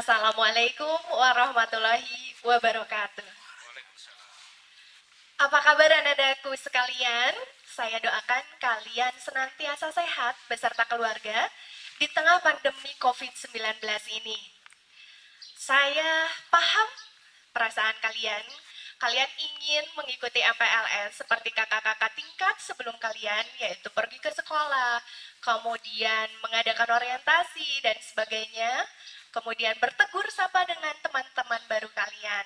Assalamualaikum warahmatullahi wabarakatuh. Waalaikumsalam. Apa kabar anak-anakku sekalian? Saya doakan kalian senantiasa sehat beserta keluarga di tengah pandemi COVID-19 ini. Saya paham perasaan kalian. Kalian ingin mengikuti MPLS seperti kakak-kakak tingkat sebelum kalian, yaitu pergi ke sekolah, kemudian mengadakan orientasi dan sebagainya, kemudian bertegur sapa dengan teman-teman baru kalian.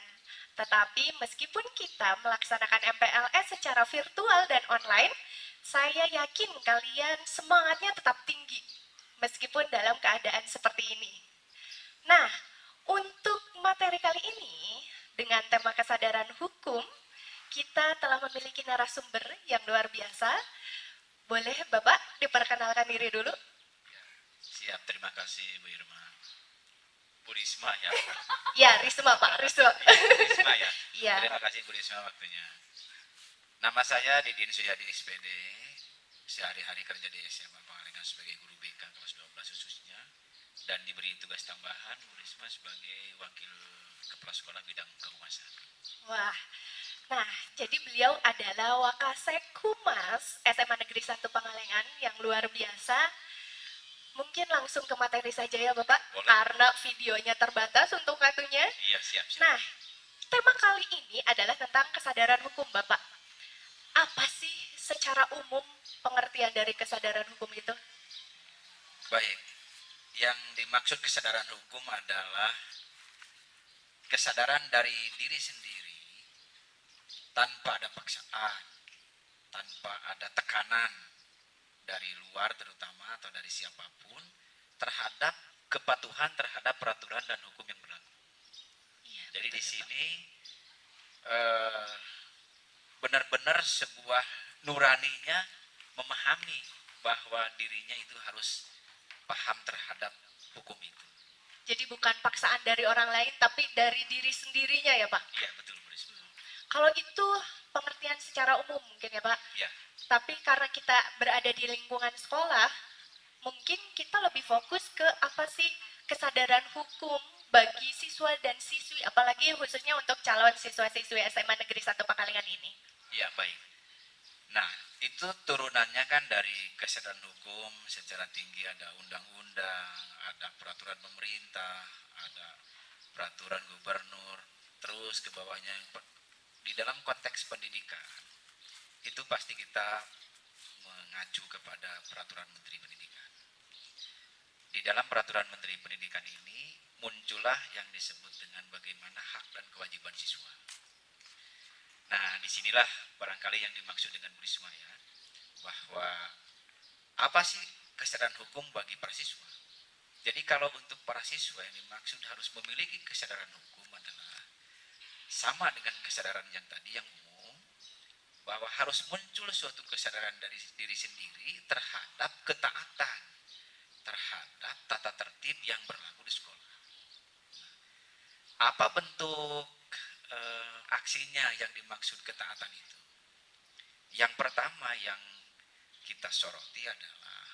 Tetapi meskipun kita melaksanakan MPLS secara virtual dan online, saya yakin kalian semangatnya tetap tinggi meskipun dalam keadaan seperti ini. Nah, untuk materi kali ini, dengan tema kesadaran hukum, kita telah memiliki narasumber yang luar biasa. Boleh Bapak diperkenalkan diri dulu? Siap, terima kasih Bu Irma. Bu Risma ya. Ya, Risma Pak, Risma. Bu Risma ya. Iya. Terima kasih Bu Risma waktunya. Nama saya Didin Suyadi SPD. Sehari-hari kerja di SMA Pangalengan sebagai guru BK kelas 12 khususnya. Dan diberi tugas tambahan Bu Risma sebagai wakil kepala sekolah bidang kehumasan. Wah, nah jadi beliau adalah Wakasek Humas SMA Negeri 1 Pangalengan yang luar biasa. Mungkin langsung ke materi saja ya Bapak, Boleh. karena videonya terbatas untuk waktunya. Iya, siap. Nah, tema kali ini adalah tentang kesadaran hukum Bapak. Apa sih secara umum pengertian dari kesadaran hukum itu? Baik, yang dimaksud kesadaran hukum adalah kesadaran dari diri sendiri tanpa ada paksaan, tanpa ada tekanan dari luar terutama atau dari siapapun terhadap kepatuhan terhadap peraturan dan hukum yang berlaku. Iya, Jadi di betul, sini benar-benar sebuah nuraninya memahami bahwa dirinya itu harus paham terhadap hukum itu. jadi bukan paksaan dari orang lain, tapi dari diri sendirinya ya Pak? Iya, betul Bu Risma. Kalau itu pengertian secara umum mungkin ya Pak? Iya. Tapi karena kita berada di lingkungan sekolah, mungkin kita lebih fokus ke apa sih kesadaran hukum bagi siswa dan siswi, apalagi khususnya untuk calon siswa-siswi SMA Negeri 1 Pangalengan ini. Iya, baik. Nah, itu turunannya kan dari kesadaran hukum secara tinggi, ada undang-undang, ada peraturan pemerintah, ada peraturan gubernur, terus ke bawahnya di dalam konteks pendidikan. Itu pasti kita mengacu kepada peraturan Menteri Pendidikan. Di dalam peraturan Menteri Pendidikan ini muncullah yang disebut dengan bagaimana hak dan kewajiban siswa. Nah, disinilah barangkali yang dimaksud dengan Bu Risma ya, bahwa apa sih kesadaran hukum bagi para siswa? Jadi kalau untuk para siswa yang dimaksud harus memiliki kesadaran hukum adalah sama dengan kesadaran yang tadi yang umum, bahwa harus muncul suatu kesadaran dari diri sendiri terhadap ketaatan, terhadap tata tertib yang berlaku di sekolah. Apa bentuk aksinya yang dimaksud ketaatan itu? Yang pertama yang kita soroti adalah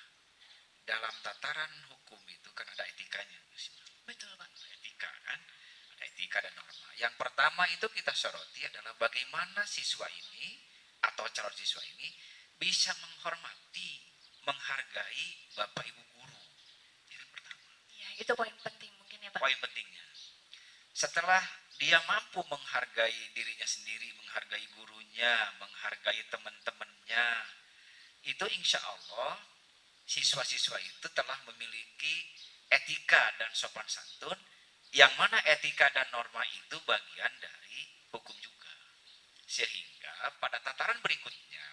dalam tataran hukum itu kan ada etikanya. Betul Pak. Etika kan, ada etika dan norma. Yang pertama itu kita soroti adalah bagaimana siswa ini atau calon siswa ini bisa menghormati, menghargai Bapak Ibu guru. Itu pertama. Ya, itu poin penting mungkin ya Pak. Poin pentingnya. Setelah dia mampu menghargai dirinya sendiri, menghargai gurunya, menghargai teman-temannya, itu insya Allah siswa-siswa itu telah memiliki etika dan sopan santun, yang mana etika dan norma itu bagian dari hukum juga. Sehingga pada tataran berikutnya,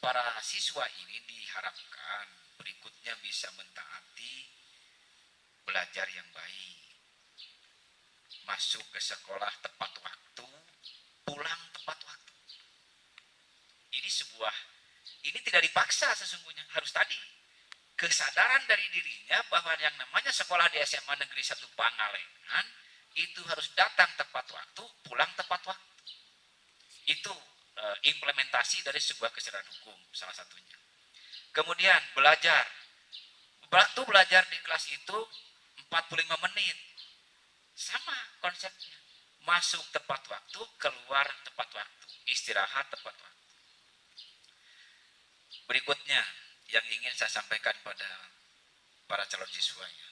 para siswa ini diharapkan berikutnya bisa mentaati, belajar yang baik, masuk ke sekolah tepat waktu, pulang tepat waktu. Ini tidak dipaksa sesungguhnya, harus tadi kesadaran dari dirinya bahwa yang namanya sekolah di SMA Negeri 1 Pangalengan itu harus datang tepat waktu, pulang tepat waktu. Itu implementasi dari sebuah kesadaran hukum salah satunya. Kemudian belajar. Waktu belajar di kelas itu 45 menit. Sama konsepnya. Masuk tepat waktu, keluar tepat waktu, istirahat tepat waktu. Berikutnya yang ingin saya sampaikan pada para calon siswanya.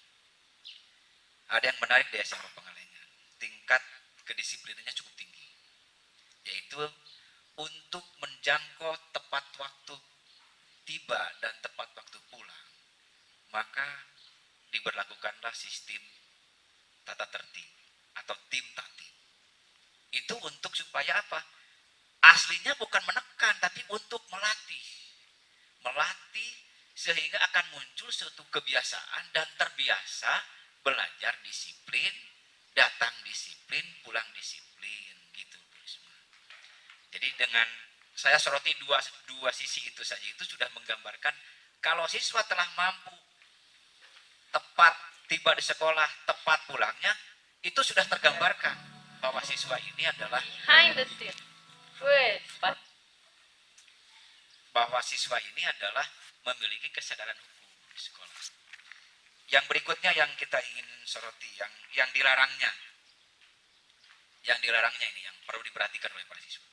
Ada yang menarik di SMA Pangalengan. Tingkat kedisiplinannya cukup tinggi. Yaitu untuk menjangkau tepat waktu tiba dan tepat waktu pulang, maka diberlakukanlah sistem tata tertib atau tim tatib. Itu untuk supaya apa? Aslinya bukan menekan, tapi untuk melatih. Melatih sehingga akan muncul suatu kebiasaan dan terbiasa belajar disiplin, datang disiplin, pulang disiplin, gitu. Jadi dengan saya soroti dua sisi itu saja, itu sudah menggambarkan kalau siswa telah mampu tepat tiba di sekolah, tepat pulangnya, itu sudah tergambarkan bahwa siswa ini adalah Behind the scene. Wes, bahwa siswa ini adalah memiliki kesadaran hukum di sekolah. Yang berikutnya yang kita ingin soroti, yang dilarangnya. Yang dilarangnya ini yang perlu diperhatikan oleh para siswa.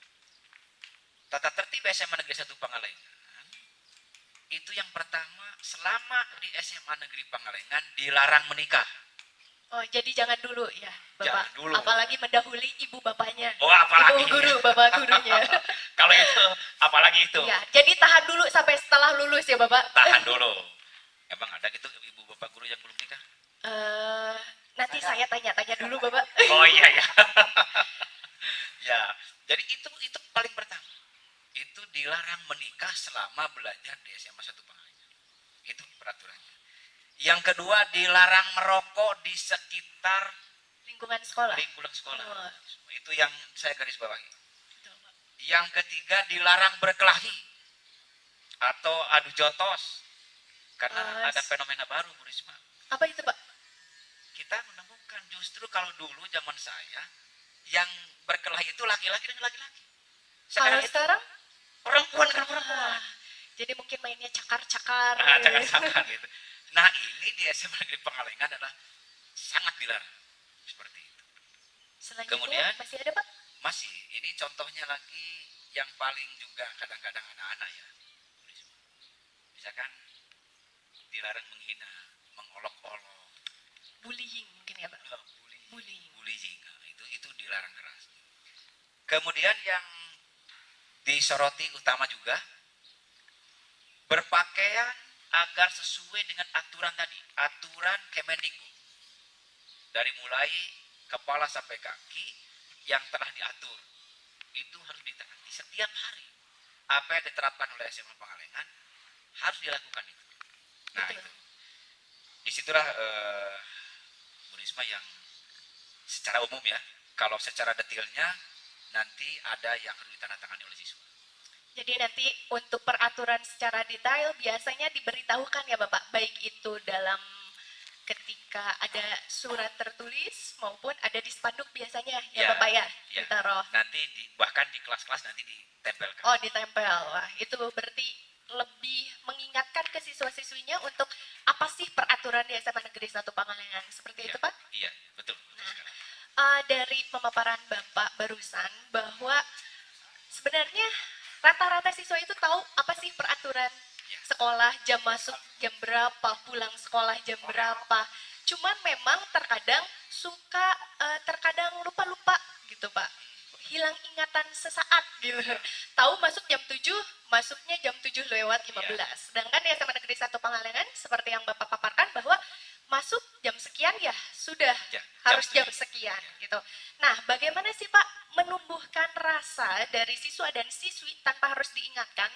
Tata tertib SMA Negeri 1 Pangalengan, itu yang pertama, selama di SMA Negeri Pangalengan dilarang menikah. Oh, jadi jangan dulu ya, Bapak. Jangan dulu. Apalagi mendahului ibu bapaknya. Oh, apalagi. Ibu guru, bapak gurunya. Kalau itu, apalagi itu. Ya, jadi tahan dulu sampai setelah lulus ya, Bapak. Tahan dulu. Emang ada gitu ibu bapak guru yang belum nikah? Nanti saya tanya-tanya dulu, Bapak. Oh iya ya. Ya, jadi itu paling pertama. Itu dilarang menikah selama belajar di SMA 1 Pangalengan. Itu peraturannya. Yang kedua, dilarang merokok di sekitar Lingkungan sekolah. lingkungan sekolah. Oh. Itu yang saya garis bawahi. Betul, Pak. Yang ketiga, dilarang berkelahi atau adu jotos. Karena ada fenomena baru, Bu Risma. Apa itu, Pak? Kita menemukan justru kalau dulu zaman saya, yang berkelahi itu laki-laki dengan laki-laki. Kalau itu sekarang? perempuan dengan perempuan. Ah, jadi mungkin mainnya cakar-cakar. Cakar-cakar gitu. Nah, ini di SMA Negeri Pangalengan adalah sangat dilarang. Seperti itu. Selanjutnya Kemudian, masih ada, Pak? masih, ini contohnya lagi yang paling juga kadang-kadang anak-anak ya. Misalkan dilarang menghina, mengolok-olok, Bullying mungkin ya, Pak. Bullying. bullying. Nah, itu dilarang keras. Kemudian yang disoroti utama juga, berpakaian agar sesuai dengan aturan tadi, aturan Kemendikbud. Dari mulai kepala sampai kaki yang telah diatur, itu harus ditaati setiap hari. Apa yang diterapkan oleh SMA Pangalengan harus dilakukan itu. Nah, Betul. itu. Disitulah Bu Risma yang secara umum ya. Kalau secara detailnya nanti ada yang harus ditandatangani oleh siswa. Jadi nanti untuk peraturan secara detail biasanya diberitahukan ya Bapak, baik itu dalam ketika ada surat tertulis maupun ada di spanduk biasanya ya, Ya, Bapak ya, ya. ditaruh. Nanti bahkan di kelas-kelas nanti ditempelkan. Oh, ditempel. Wah, itu berarti lebih mengingatkan ke siswa-siswinya untuk apa sih peraturan di SMA Negeri 1 Pangalengan. Seperti itu, Pak? Iya, betul. Sekali. Dari pemaparan Bapak barusan bahwa sebenarnya rata-rata siswa itu tahu apa sih peraturan sekolah, jam masuk jam berapa, pulang sekolah jam berapa. Cuman memang terkadang suka terkadang lupa-lupa gitu, Pak. Hilang ingatan sesaat gitu. Tahu masuk jam 7, masuknya jam 7 lewat 15. Sedangkan di SMA Negeri 1 Pangalengan seperti yang Bapak paparkan bahwa masuk jam sekian ya sudah harus jam sekian gitu. Nah, bagaimana sih Pak menumbuhkan rasa dari siswa dan siswi tanpa harus diingatkan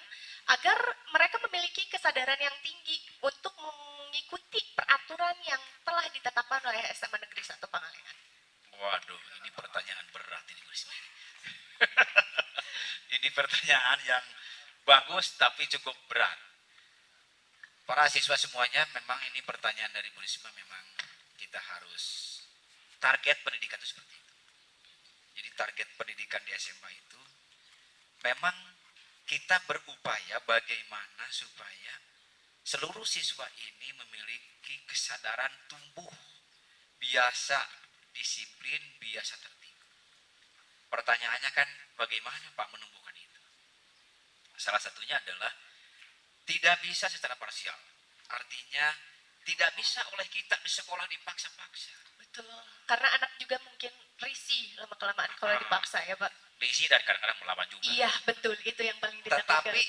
agar mereka memiliki kesadaran yang tinggi untuk mengikuti peraturan yang telah ditetapkan oleh SMA Negeri 1 Pangalengan? Waduh, ini pertanyaan berat ini Bu Risma. Ini pertanyaan yang bagus tapi cukup berat. Para siswa semuanya, memang ini pertanyaan dari Bu Risma, memang kita harus target pendidikan itu seperti itu. Jadi target pendidikan di SMA itu memang kita berupaya bagaimana supaya seluruh siswa ini memiliki kesadaran tumbuh biasa disiplin biasa tertib. Pertanyaannya kan bagaimana Pak menumbuhkan itu? Salah satunya adalah tidak bisa secara parsial. Artinya tidak bisa oleh kita di sekolah dipaksa-paksa. Betul. Karena anak juga mungkin risih lama-kelamaan kalau dipaksa ya Pak. Risih dan kadang-kadang melawan juga. Iya betul, itu yang paling ditakutkan. Tetapi